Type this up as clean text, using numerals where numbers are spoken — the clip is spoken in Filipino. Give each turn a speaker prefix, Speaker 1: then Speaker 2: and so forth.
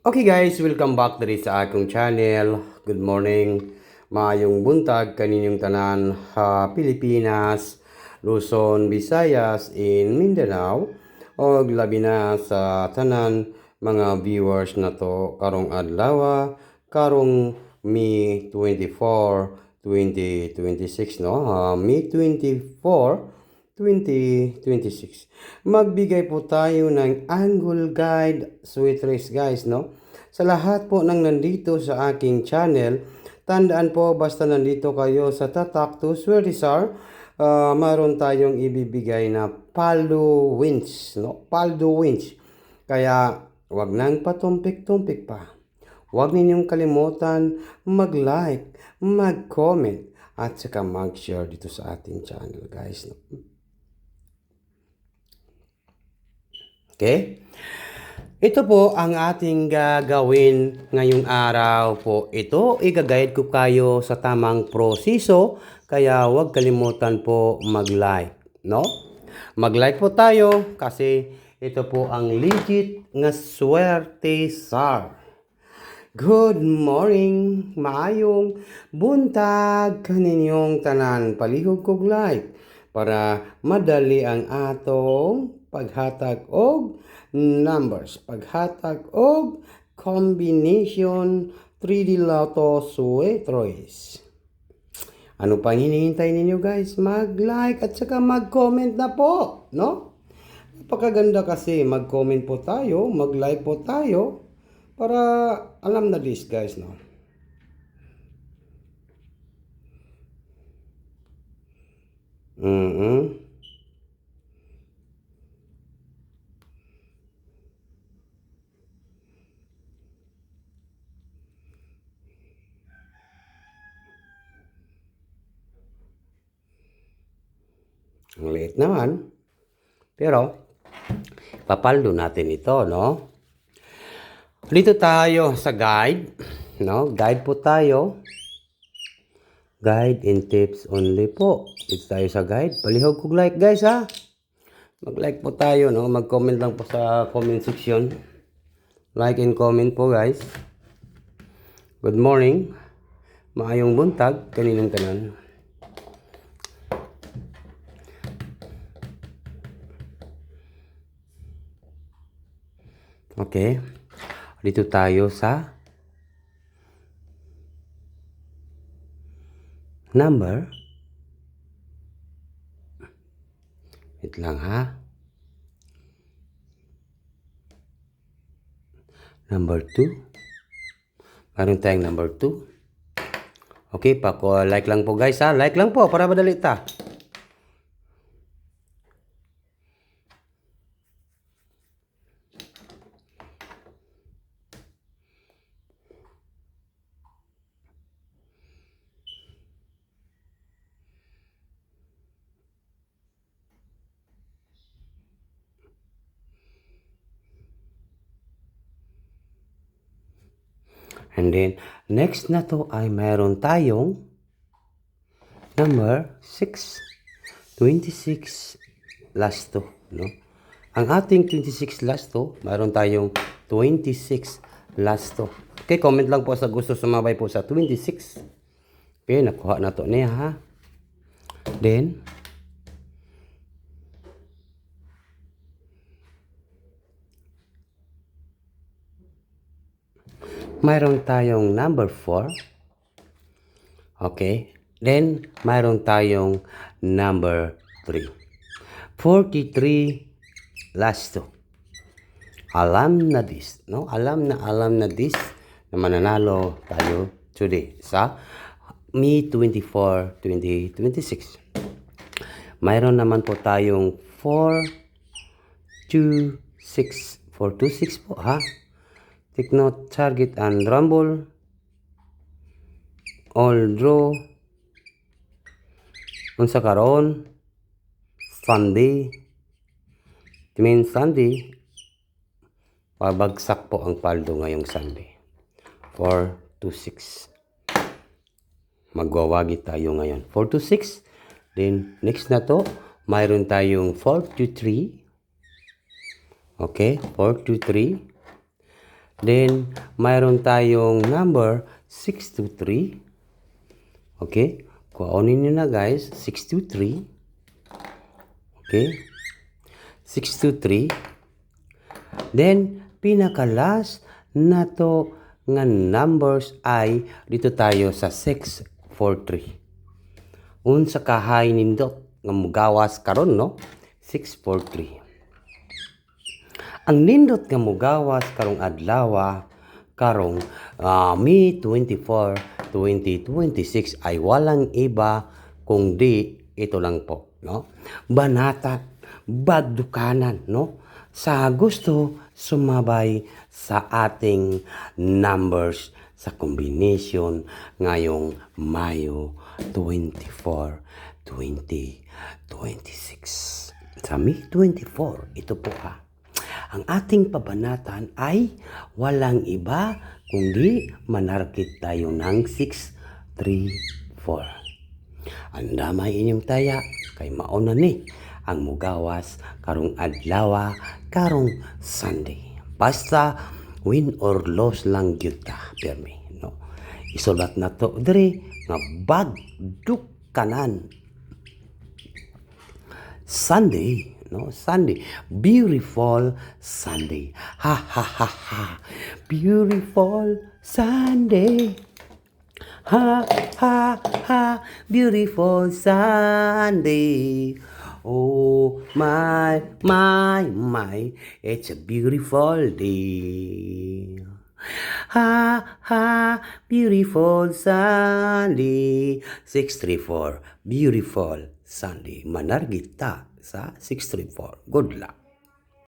Speaker 1: Okay guys, welcome back diri sa akong channel. Good morning, maayong buntag kaninyong tanan Pilipinas, Luzon, Visayas, in Mindanao o labi na sa tanan mga viewers na to karong adlaw, karong May 24, 2026 no. May 24 2026. Magbigay po tayo ng angle guide sweet race guys no. Sa lahat po ng nandito sa aking channel, tandaan po basta nandito kayo sa Tatak to Swerisar, mayroon tayong ibibigay na paldo winch no. Paldo winch. Kaya wag nang patumpik-tumpik pa. Huwag ninyong kalimutan mag-like, mag-comment, at saka mag-share dito sa ating channel guys. Okay? Ito po ang ating gagawin ngayong araw po. Ito, i-guide ko kayo sa tamang proseso. Kaya huwag kalimutan po mag-like. No? Mag-like po tayo kasi ito po ang legit nga swerte sar. Good morning, maayong buntag kaninyong tanan. Palihog kog like para madali ang atong paghatag og numbers, paghatag og combination 3D Lotto Sweet Race. Ano pang hinihintay ninyo guys? Mag-like at saka mag-comment na po, no? Napakaganda kasi mag-comment po tayo, mag-like po tayo para alam na this guys, no? Ang liit naman. Pero, papaldo natin ito, no? Dito tayo sa guide, no? Guide po tayo. Guide and tips only po. Dito tayo sa guide. Palihog kog like guys ha. Mag-like po tayo, no? Mag-comment lang po sa comment section. Like and comment po guys. Good morning. Maayong buntag kaninong tanan. Okay. Dito tayo sa number. Wait lang ha. Number 2. Meron tayong number 2. Okay, like lang po guys ha. Like lang po para madali ta. And then, next na to ay mayroon tayong number 6. 26 last to, no? Ang ating 26 last to, mayroon tayong 26 last to. Okay, comment lang po sa gusto sumabay po sa 26. Okay, nakuha na to niya ha. Then, mayroon tayong number 4. Okay. Then, mayroon tayong number 3. 43 last to. Alam na this, no? Alam na this na mananalo tayo today sa May 24, 2026. Mayroon naman po tayong 426. 426 po ha. Take note, target and rumble. All draw. Unsa karon? Sunday. Mean Sunday. Pabagsak po ang paldo ngayong Sunday. 426. Magwawagi tayo ngayon. 426. Then, next na to, mayroon tayong 423. Okay, 423. Then, mayroon tayong number 623. Okay? Kuhanin nyo na guys, 623. Okay? 623. Then, pinaka-last na to nga numbers ay dito tayo sa 643. Unsa kahay nindot nga mugawas karon no? 643. Ang nindot nga mugawas karong adlaw karong May 24, 2026 ay walang iba kundi ito lang po, no? Banatan, bagdukanan, no? Sa gusto sumabay sa ating numbers sa combination ngayong Mayo 24, 2026. Sa May 24, ito po ang ating pabanatan ay walang iba kundi manarkit tayo ng 634. Andamay inyong taya kay mauna ni ang mugawas karong adlaw karong Sunday. Basta win or loss lang gyud ta, permi, no? Isulat na to diri nga bagdukanan. Sunday, no? Sunday. Beautiful Sunday. Ha ha ha ha. Beautiful Sunday. Ha ha ha. Beautiful Sunday. Oh my, my, my. It's a beautiful day. Ha ha. Beautiful Sunday. 634. Beautiful Sunday. Manargita sa 634. Good luck.